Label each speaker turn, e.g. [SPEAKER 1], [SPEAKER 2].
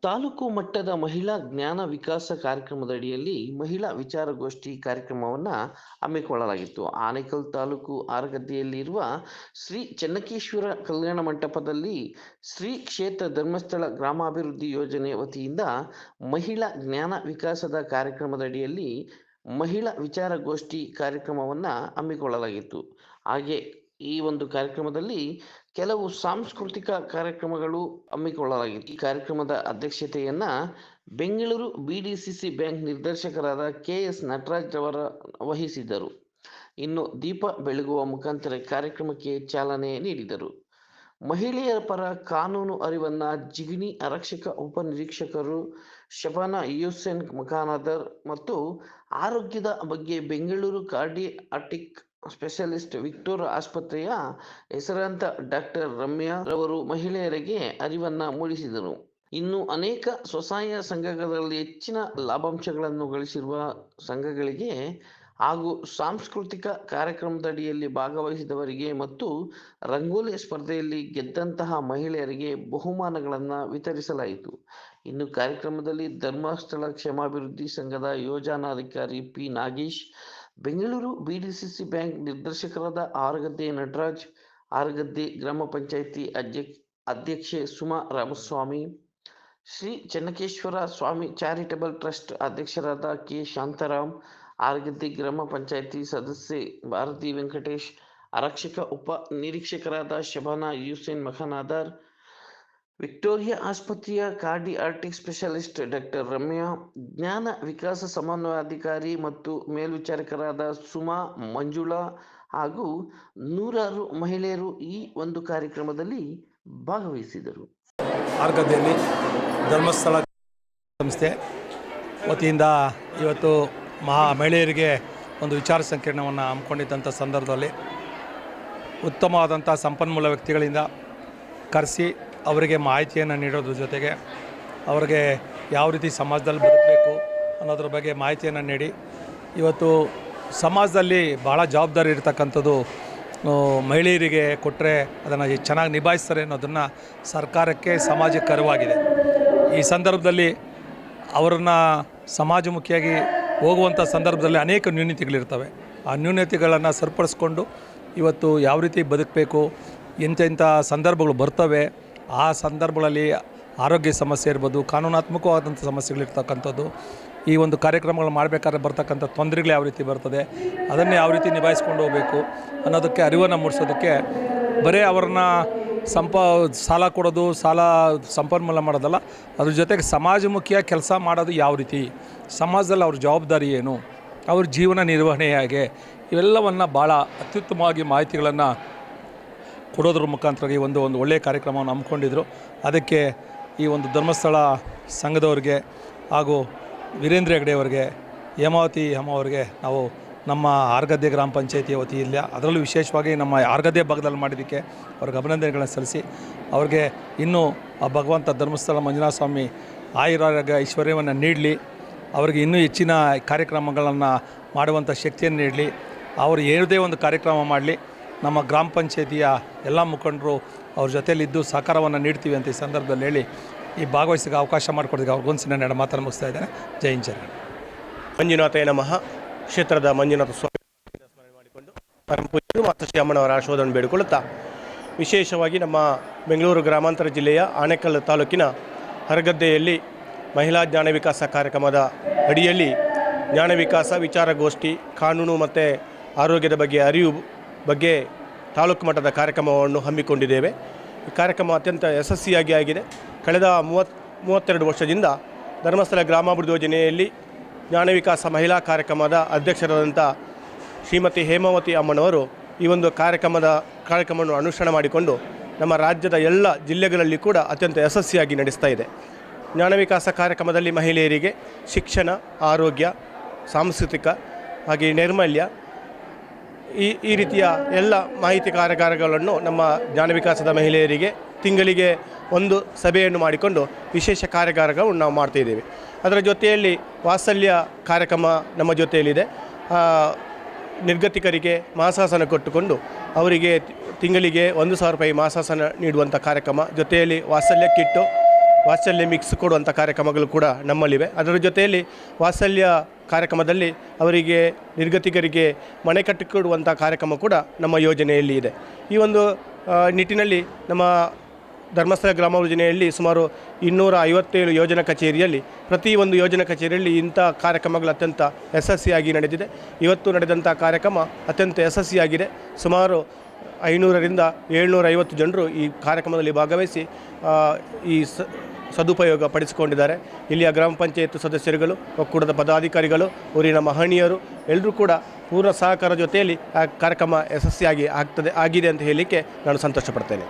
[SPEAKER 1] ತಾಲೂಕು ಮಟ್ಟದ ಮಹಿಳಾ ಜ್ಞಾನ ವಿಕಾಸ ಕಾರ್ಯಕ್ರಮದ ಅಡಿಯಲ್ಲಿ ಮಹಿಳಾ ವಿಚಾರಗೋಷ್ಠಿ ಕಾರ್ಯಕ್ರಮವನ್ನು ಹಮ್ಮಿಕೊಳ್ಳಲಾಗಿತ್ತು. ಆನೇಕಲ್ ತಾಲೂಕು ಆರಗದ್ದೆಯಲ್ಲಿರುವ ಶ್ರೀ ಚೆನ್ನಕೇಶ್ವರ ಕಲ್ಯಾಣ ಮಂಟಪದಲ್ಲಿ ಶ್ರೀ ಕ್ಷೇತ್ರ ಧರ್ಮಸ್ಥಳ ಗ್ರಾಮಾಭಿವೃದ್ಧಿ ಯೋಜನೆ ವತಿಯಿಂದ ಮಹಿಳಾ ಜ್ಞಾನ ವಿಕಾಸದ ಕಾರ್ಯಕ್ರಮದ ಅಡಿಯಲ್ಲಿ ಮಹಿಳಾ ವಿಚಾರಗೋಷ್ಠಿ ಕಾರ್ಯಕ್ರಮವನ್ನು ಹಮ್ಮಿಕೊಳ್ಳಲಾಗಿತ್ತು. ಹಾಗೆ ಈ ಒಂದು ಕಾರ್ಯಕ್ರಮದಲ್ಲಿ ಕೆಲವು ಸಾಂಸ್ಕೃತಿಕ ಕಾರ್ಯಕ್ರಮಗಳು ಹಮ್ಮಿಕೊಳ್ಳಲಾಗಿತ್ತು. ಈ ಕಾರ್ಯಕ್ರಮದ ಅಧ್ಯಕ್ಷತೆಯನ್ನ ಬೆಂಗಳೂರು ಬಿಡಿಸಿಸಿ ಬ್ಯಾಂಕ್ ನಿರ್ದೇಶಕರಾದ ಕೆ.ಎಸ್. ನಟರಾಜ್ ರವರು ವಹಿಸಿದ್ದರು. ಇನ್ನು ದೀಪ ಬೆಳಗುವ ಮುಖಾಂತರ ಕಾರ್ಯಕ್ರಮಕ್ಕೆ ಚಾಲನೆ ನೀಡಿದರು. ಮಹಿಳೆಯರ ಪರ ಕಾನೂನು ಅರಿವನ್ನ ಜಿಗಣಿ ಆರಕ್ಷಕ ಉಪನಿರೀಕ್ಷಕರು ಶಬಾನಾ ಯೂಸೆನ್ ಮಖಾನದರ್ ಮತ್ತು ಆರೋಗ್ಯದ ಬಗ್ಗೆ ಬೆಂಗಳೂರು ಕಾರ್ಡಿಯಾಟಿಕ್ ಸ್ಪೆಷಲಿಸ್ಟ್ ವಿಕ್ಟೋರ್ ಆಸ್ಪತ್ರೆಯ ಹೆಸರಾಂತ ಡಾಕ್ಟರ್ ರಮ್ಯಾ ರವರು ಮಹಿಳೆಯರಿಗೆ ಅರಿವನ್ನ ಮೂಡಿಸಿದರು. ಇನ್ನು ಅನೇಕ ಸ್ವಸಹಾಯ ಸಂಘಗಳಲ್ಲಿ ಹೆಚ್ಚಿನ ಲಾಭಾಂಶಗಳನ್ನು ಗಳಿಸಿರುವ ಸಂಘಗಳಿಗೆ ಹಾಗೂ ಸಾಂಸ್ಕೃತಿಕ ಕಾರ್ಯಕ್ರಮದಡಿಯಲ್ಲಿ ಭಾಗವಹಿಸಿದವರಿಗೆ ಮತ್ತು ರಂಗೋಲಿ ಸ್ಪರ್ಧೆಯಲ್ಲಿ ಗೆದ್ದಂತಹ ಮಹಿಳೆಯರಿಗೆ ಬಹುಮಾನಗಳನ್ನು ವಿತರಿಸಲಾಯಿತು. ಇನ್ನು ಕಾರ್ಯಕ್ರಮದಲ್ಲಿ ಧರ್ಮಸ್ಥಳ ಕ್ಷೇಮಾಭಿವೃದ್ಧಿ ಸಂಘದ ಯೋಜನಾಧಿಕಾರಿ P Nagesh, Bengaluru BDCC bank ನಿರ್ದೇಶಕರಾದ ಆರಗದ್ದೆ ನಟರಾಜ್, ಆರಗದ್ದೆ ಗ್ರಾಮ ಪಂಚಾಯಿತಿ ಅಧ್ಯಕ್ಷೆ ಸುಮಾ ರಾಮಸ್ವಾಮಿ, ಶ್ರೀ ಚೆನ್ನಕೇಶ್ವರ ಸ್ವಾಮಿ ಚಾರಿಟಬಲ್ ಟ್ರಸ್ಟ್ ಅಧ್ಯಕ್ಷರಾದ ಕೆ ಶಾಂತಾರಾಮ್, ಆರಗದ್ದೆ ಗ್ರಾಮ ಪಂಚಾಯಿತಿ ಸದಸ್ಯೆ ಭಾರತಿ ವೆಂಕಟೇಶ್, ಆರಕ್ಷಕ ಉಪ ನಿರೀಕ್ಷಕರಾದ ಶಬಾನಾ ಯೂಸೆನ್ ಮಖಾನದರ್, ವಿಕ್ಟೋರಿಯಾ ಆಸ್ಪತ್ರೆಯ ಕಾರ್ಡಿಯಾಟಿಕ್ ಸ್ಪೆಷಲಿಸ್ಟ್ ಡಾಕ್ಟರ್ ರಮ್ಯಾ, ಜ್ಞಾನ ವಿಕಾಸ ಸಮನ್ವಯಾಧಿಕಾರಿ ಮತ್ತು ಮೇಲ್ವಿಚಾರಕರಾದ ಸುಮಾ, ಮಂಜುಳಾ ಹಾಗೂ ನೂರಾರು ಮಹಿಳೆಯರು ಈ ಒಂದು ಕಾರ್ಯಕ್ರಮದಲ್ಲಿ ಭಾಗವಹಿಸಿದರು.
[SPEAKER 2] ಆರಗದ್ದೆಯಲ್ಲಿ ಧರ್ಮಸ್ಥಳ ಸಂಸ್ಥೆ ವತಿಯಿಂದ ಇವತ್ತು ಮಹಿಳೆಯರಿಗೆ ಒಂದು ವಿಚಾರ ಸಂಕಿರಣವನ್ನು ಹಮ್ಮಿಕೊಂಡಿದ್ದಂಥ ಸಂದರ್ಭದಲ್ಲಿ ಉತ್ತಮವಾದಂಥ ಸಂಪನ್ಮೂಲ ವ್ಯಕ್ತಿಗಳಿಂದ ಕರೆಸಿ ಅವರಿಗೆ ಮಾಹಿತಿಯನ್ನು ನೀಡೋದ್ರ ಜೊತೆಗೆ ಅವರಿಗೆ ಯಾವ ರೀತಿ ಸಮಾಜದಲ್ಲಿ ಬದುಕಬೇಕು ಅನ್ನೋದ್ರ ಬಗ್ಗೆ ಮಾಹಿತಿಯನ್ನು ನೀಡಿ ಇವತ್ತು ಸಮಾಜದಲ್ಲಿ ಭಾಳ ಜವಾಬ್ದಾರಿ ಇರತಕ್ಕಂಥದ್ದು ಮಹಿಳೆಯರಿಗೆ ಕೊಟ್ಟರೆ ಅದನ್ನು ಚೆನ್ನಾಗಿ ನಿಭಾಯಿಸ್ತಾರೆ ಅನ್ನೋದನ್ನು ಸರ್ಕಾರಕ್ಕೆ ಸಮಾಜಕ್ಕೆ ಅರಿವಾಗಿದೆ. ಈ ಸಂದರ್ಭದಲ್ಲಿ ಅವರನ್ನು ಸಮಾಜಮುಖಿಯಾಗಿ ಹೋಗುವಂಥ ಸಂದರ್ಭದಲ್ಲಿ ಅನೇಕ ನ್ಯೂನತೆಗಳಿರ್ತವೆ. ಆ ನ್ಯೂನತೆಗಳನ್ನು ಸರಿಪಡಿಸ್ಕೊಂಡು ಇವತ್ತು ಯಾವ ರೀತಿ ಬದುಕಬೇಕು, ಎಂತೆಂಥ ಸಂದರ್ಭಗಳು ಬರ್ತವೆ, ಆ ಸಂದರ್ಭಗಳಲ್ಲಿ ಆರೋಗ್ಯ ಸಮಸ್ಯೆ ಇರ್ಬೋದು, ಕಾನೂನಾತ್ಮಕವಾದಂಥ ಸಮಸ್ಯೆಗಳಿರ್ತಕ್ಕಂಥದ್ದು, ಈ ಒಂದು ಕಾರ್ಯಕ್ರಮಗಳು ಮಾಡಬೇಕಾದ್ರೆ ಬರ್ತಕ್ಕಂಥ ತೊಂದರೆಗಳು ಯಾವ ರೀತಿ ಬರ್ತದೆ, ಅದನ್ನೇ ಯಾವ ರೀತಿ ನಿಭಾಯಿಸ್ಕೊಂಡು ಹೋಗಬೇಕು ಅನ್ನೋದಕ್ಕೆ ಅರಿವನ್ನು ಮೂಡಿಸೋದಕ್ಕೆ ಬರೀ ಅವ್ರನ್ನ ಸಾಲ ಕೊಡೋದು, ಸಾಲ ಸಂಪನ್ಮೂಲ ಮಾಡೋದಲ್ಲ, ಅದ್ರ ಜೊತೆಗೆ ಸಮಾಜಮುಖಿಯಾಗಿ ಕೆಲಸ ಮಾಡೋದು ಯಾವ ರೀತಿ, ಸಮಾಜದಲ್ಲಿ ಅವ್ರ ಜವಾಬ್ದಾರಿ ಏನು, ಅವ್ರ ಜೀವನ ನಿರ್ವಹಣೆ ಹೇಗೆ, ಇವೆಲ್ಲವನ್ನು ಭಾಳ ಅತ್ಯುತ್ತಮವಾಗಿ ಮಾಹಿತಿಗಳನ್ನು ಕೊಡೋದ್ರ ಮುಖಾಂತರ ಈ ಒಂದು ಒಳ್ಳೆಯ ಕಾರ್ಯಕ್ರಮವನ್ನು ಹಮ್ಮಿಕೊಂಡಿದ್ರು. ಅದಕ್ಕೆ ಈ ಒಂದು ಧರ್ಮಸ್ಥಳ ಸಂಘದವ್ರಿಗೆ ಹಾಗೂ ವೀರೇಂದ್ರ ಹೆಗಡೆ ಅವರಿಗೆ, ಹೇಮಾವತಿ ಅಮ್ಮ ಅವರಿಗೆ ನಾವು ನಮ್ಮ ಆರಗದ್ದೆ ಗ್ರಾಮ ಪಂಚಾಯಿತಿಯ ವತಿಯಿಂದ ಅದರಲ್ಲೂ ವಿಶೇಷವಾಗಿ ನಮ್ಮ ಆರಗದ್ದೆ ಭಾಗದಲ್ಲಿ ಮಾಡಿದ್ದಕ್ಕೆ ಅವ್ರಿಗೆ ಅಭಿನಂದನೆಗಳನ್ನು ಸಲ್ಲಿಸಿ ಅವ್ರಿಗೆ ಇನ್ನೂ ಆ ಭಗವಂತ ಧರ್ಮಸ್ಥಳ ಮಂಜುನಾಥ ಸ್ವಾಮಿ ಆಯುರಾರೋಗ್ಯ ಐಶ್ವರ್ಯವನ್ನು ನೀಡಲಿ, ಅವರಿಗೆ ಇನ್ನೂ ಹೆಚ್ಚಿನ ಕಾರ್ಯಕ್ರಮಗಳನ್ನು ಮಾಡುವಂಥ ಶಕ್ತಿಯನ್ನು ನೀಡಲಿ, ಅವರು ಯಾವುದೇ ಒಂದು ಕಾರ್ಯಕ್ರಮ ಮಾಡಲಿ ನಮ್ಮ ಗ್ರಾಮ ಪಂಚಾಯಿತಿಯ ಎಲ್ಲ ಮುಖಂಡರು ಅವ್ರ ಜೊತೆಯಲ್ಲಿದ್ದು ಸಹಕಾರವನ್ನು ನೀಡ್ತೀವಿ ಅಂತ ಈ ಸಂದರ್ಭದಲ್ಲಿ ಹೇಳಿ ಈ ಭಾಗವಹಿಸಿಗೆ ಅವಕಾಶ ಮಾಡಿಕೊಡೋದಕ್ಕೆ ಅವ್ರಿಗೊಂದು ಎರಡು ಮಾತನ್ನು ಮುಗಿಸ್ತಾ ಇದ್ದೇನೆ. ಜೈ ಹಿಂದ್ ಜೈ.
[SPEAKER 3] ಮಂಜುನಾಥಯ್ಯ ನಮಃ. ಕ್ಷೇತ್ರದ ಮಂಜುನಾಥ ಸ್ವಾಮಿ ಸ್ಮರಣೆ ಮಾಡಿಕೊಂಡು ಪರಮ ಪೂಜ್ಯರು ಮತ್ತು ಶ್ರೀಯಮ್ಮನವರ ಆಶೀರ್ವಾದವನ್ನು ಬೇಡಿಕೊಳ್ಳುತ್ತಾ, ವಿಶೇಷವಾಗಿ ನಮ್ಮ ಬೆಂಗಳೂರು ಗ್ರಾಮಾಂತರ ಜಿಲ್ಲೆಯ ಆನೇಕಲ್ ತಾಲೂಕಿನ ಹರಗದ್ದೆಯಲ್ಲಿ ಮಹಿಳಾ ಜ್ಞಾನ ವಿಕಾಸ ಕಾರ್ಯಕ್ರಮದ ಅಡಿಯಲ್ಲಿ ಜ್ಞಾನ ವಿಕಾಸ ವಿಚಾರಗೋಷ್ಠಿ, ಕಾನೂನು ಮತ್ತು ಆರೋಗ್ಯದ ಬಗ್ಗೆ ಅರಿವು ಬಗ್ಗೆ ತಾಲೂಕು ಮಟ್ಟದ ಕಾರ್ಯಕ್ರಮವನ್ನು ಹಮ್ಮಿಕೊಂಡಿದ್ದೇವೆ. ಈ ಕಾರ್ಯಕ್ರಮ ಅತ್ಯಂತ ಯಶಸ್ವಿಯಾಗಿ ಆಗಿದೆ. ಕಳೆದ 32 ವರ್ಷದಿಂದ ಧರ್ಮಸ್ಥಳ ಗ್ರಾಮಾಭಿವೃದ್ಧಿ ಯೋಜನೆಯಲ್ಲಿ ಜ್ಞಾನ ವಿಕಾಸ ಮಹಿಳಾ ಕಾರ್ಯಕ್ರಮದ ಅಧ್ಯಕ್ಷರಾದಂಥ ಶ್ರೀಮತಿ ಹೇಮಾವತಿ ಅಮ್ಮನವರು ಈ ಒಂದು ಕಾರ್ಯಕ್ರಮವನ್ನು ಅನುಷ್ಠಾನ ಮಾಡಿಕೊಂಡು ನಮ್ಮ ರಾಜ್ಯದ ಎಲ್ಲ ಜಿಲ್ಲೆಗಳಲ್ಲಿ ಕೂಡ ಅತ್ಯಂತ ಯಶಸ್ವಿಯಾಗಿ ನಡೆಸ್ತಾ ಇದೆ. ಜ್ಞಾನ ವಿಕಾಸ ಕಾರ್ಯಕ್ರಮದಲ್ಲಿ ಮಹಿಳೆಯರಿಗೆ ಶಿಕ್ಷಣ, ಆರೋಗ್ಯ, ಸಾಂಸ್ಕೃತಿಕ ಹಾಗೆ ನೈರ್ಮಲ್ಯ ಈ ರೀತಿಯ ಎಲ್ಲ ಮಾಹಿತಿ ಕಾರ್ಯಾಗಾರಗಳನ್ನು ನಮ್ಮ ಜ್ಞಾನ ವಿಕಾಸದ ಮಹಿಳೆಯರಿಗೆ ತಿಂಗಳಿಗೆ ಒಂದು ಸಭೆಯನ್ನು ಮಾಡಿಕೊಂಡು ವಿಶೇಷ ಕಾರ್ಯಾಗಾರಗಳನ್ನು ನಾವು ಮಾಡ್ತಾಯಿದ್ದೇವೆ. ಅದರ ಜೊತೆಯಲ್ಲಿ ವಾತ್ಸಲ್ಯ ಕಾರ್ಯಕ್ರಮ ನಮ್ಮ ಜೊತೆಯಲ್ಲಿದೆ. ನಿರ್ಗತಿಕರಿಗೆ ಮಾಸಾಸನ ಕೊಟ್ಟುಕೊಂಡು ಅವರಿಗೆ ತಿಂಗಳಿಗೆ 1,000 ರೂಪಾಯಿ ಮಾಸಾಸನ ನೀಡುವಂಥ ಕಾರ್ಯಕ್ರಮ, ಜೊತೆಯಲ್ಲಿ ವಾತ್ಸಲ್ಯ ಕಿಟ್ಟು ವಾತ್ಸಲ್ಯ ಮಿಕ್ಸ್ ಕೊಡುವಂಥ ಕಾರ್ಯಕ್ರಮಗಳು ಕೂಡ ನಮ್ಮಲ್ಲಿವೆ. ಅದರ ಜೊತೆಯಲ್ಲಿ ವಾತ್ಸಲ್ಯ ಕಾರ್ಯಕ್ರಮದಲ್ಲಿ ಅವರಿಗೆ ನಿರ್ಗತಿಕರಿಗೆ ಮನೆ ಕಟ್ಟಿಕೊಡುವಂಥ ಕಾರ್ಯಕ್ರಮ ಕೂಡ ನಮ್ಮ ಯೋಜನೆಯಲ್ಲಿ ಇದೆ. ಈ ಒಂದು ನಿಟ್ಟಿನಲ್ಲಿ ನಮ್ಮ ಧರ್ಮಸ್ಥಳ ಗ್ರಾಮ ಯೋಜನೆಯಲ್ಲಿ ಸುಮಾರು 257 ಯೋಜನಾ ಕಚೇರಿಯಲ್ಲಿ ಪ್ರತಿಯೊಂದು ಯೋಜನಾ ಕಚೇರಿಯಲ್ಲಿ ಇಂಥ ಕಾರ್ಯಕ್ರಮಗಳು ಅತ್ಯಂತ ಯಶಸ್ವಿಯಾಗಿ ನಡೆದಿದೆ. ಇವತ್ತು ನಡೆದಂಥ ಕಾರ್ಯಕ್ರಮ ಅತ್ಯಂತ ಯಶಸ್ವಿಯಾಗಿದೆ. ಸುಮಾರು 500ರಿಂದ 750 ಜನರು ಈ ಕಾರ್ಯಕ್ರಮದಲ್ಲಿ ಭಾಗವಹಿಸಿ ಈ ಸದುಪಯೋಗ ಪಡಿಸಿಕೊಂಡಿದ್ದಾರೆ. ಇಲ್ಲಿಯ ಗ್ರಾಮ ಪಂಚಾಯತ್ ಸದಸ್ಯರುಗಳು, ಒಕ್ಕೂಟದ ಪದಾಧಿಕಾರಿಗಳು, ಊರಿನ ಮಹನೀಯರು ಎಲ್ಲರೂ ಕೂಡ ಪೂರ್ಣ ಸಹಕಾರ ಜೊತೆಯಲ್ಲಿ ಆ ಕಾರ್ಯಕ್ರಮ ಯಶಸ್ವಿಯಾಗಿ ಆಗಿದೆ ಅಂತ ಹೇಳಲಿಕ್ಕೆ ನಾನು ಸಂತೋಷಪಡ್ತೇನೆ.